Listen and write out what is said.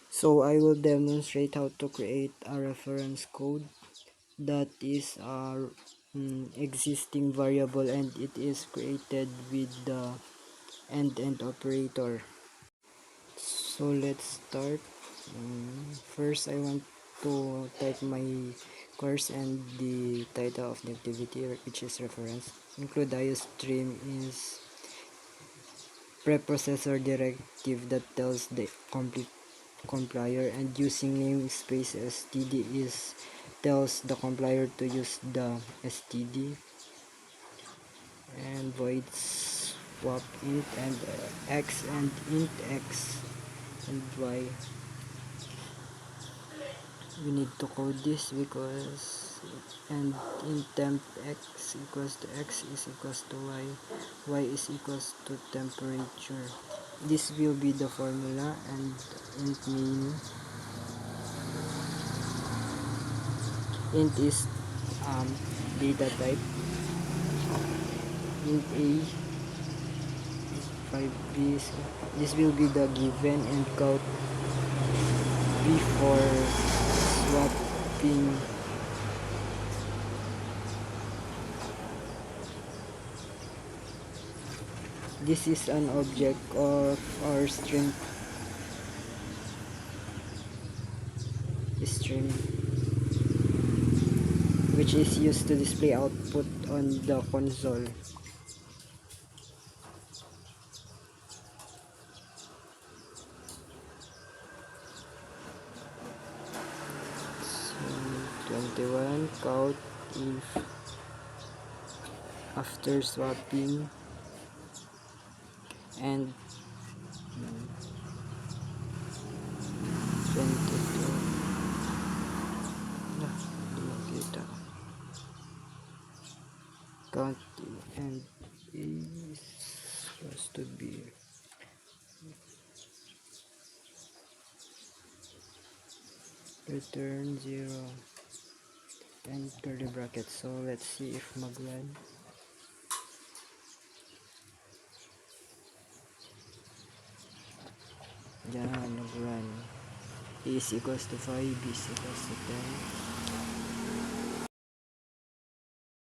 So I will demonstrate how to create a reference code that is a existing variable, and it is created with the end operator. So let's start. First, I want to type my course and the title of the activity, which is reference. Include IOStream is preprocessor directive that tells the complete compiler, and using namespace std is tells the compiler to use the std, and void swap int and x and int x and y. We need to code this because and in temp x equals to x is equals to y is equals to temperature. This will be the formula, and int main int is data type, int a 5b. This will be the given, and count before swapping. This is an object of our string which is used to display output on the console. So 21 count if after swapping, and 22 kita count, and is supposed to be return 0 and curly bracket. So let's see if mag-run. Yan, nag-run. A is equals to 5, B is equals to 10.